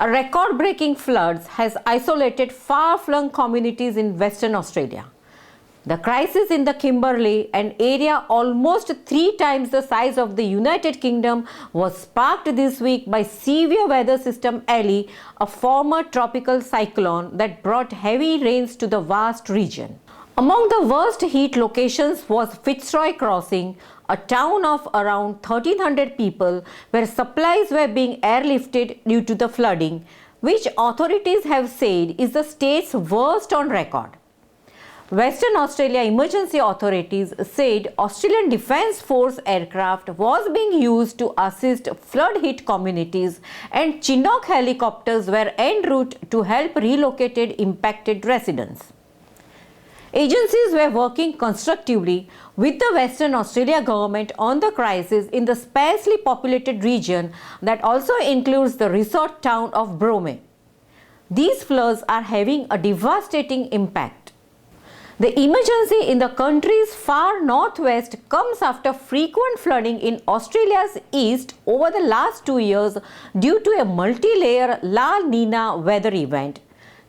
A record-breaking floods has isolated far-flung communities in Western Australia. The crisis in the Kimberley, an area almost 3 times the size of the United Kingdom, was sparked this week by severe weather system Ellie, a former tropical cyclone that brought heavy rains to the vast region. Among the worst heat locations was Fitzroy Crossing, a town of around 1,300 people where supplies were being airlifted due to the flooding, which authorities have said is the state's worst on record. Western Australia emergency authorities said Australian Defence Force aircraft was being used to assist flood-hit communities and Chinook helicopters were en route to help relocated impacted residents. Agencies were working constructively with the Western Australia government on the crisis in the sparsely populated region that also includes the resort town of Bromé. These floods are having a devastating impact. The emergency in the country's far northwest comes after frequent flooding in Australia's east over the last 2 years due to a multi-layer La Nina weather event,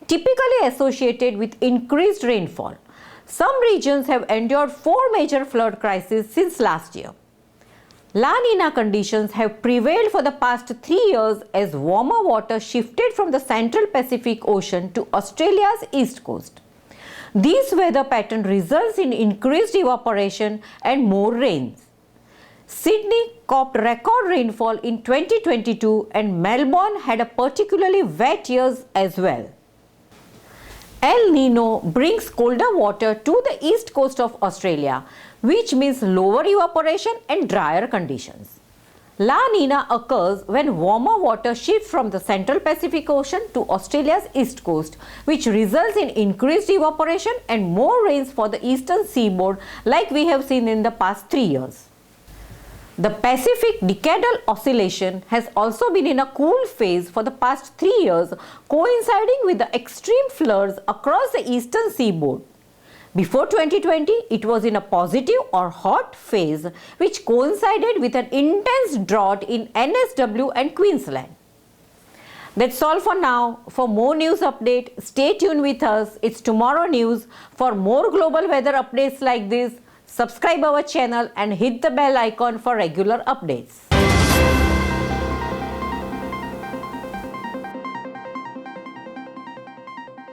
typically associated with increased rainfall. Some regions have endured 4 major flood crises since last year. La Nina conditions have prevailed for the past 3 years as warmer water shifted from the central Pacific Ocean to Australia's east coast. This weather pattern results in increased evaporation and more rains. Sydney copped record rainfall in 2022 and Melbourne had a particularly wet year as well. El Nino brings colder water to the east coast of Australia, which means lower evaporation and drier conditions. La Nina occurs when warmer water shifts from the central Pacific Ocean to Australia's east coast, which results in increased evaporation and more rains for the eastern seaboard like we have seen in the past 3 years. The Pacific Decadal Oscillation has also been in a cool phase for the past 3 years, coinciding with the extreme floods across the eastern seaboard. Before 2020, it was in a positive or hot phase, which coincided with an intense drought in NSW and Queensland. That's all for now. For more news update, stay tuned with us. It's Tomorrow News. For more global weather updates like this, subscribe our channel and hit the bell icon for regular updates.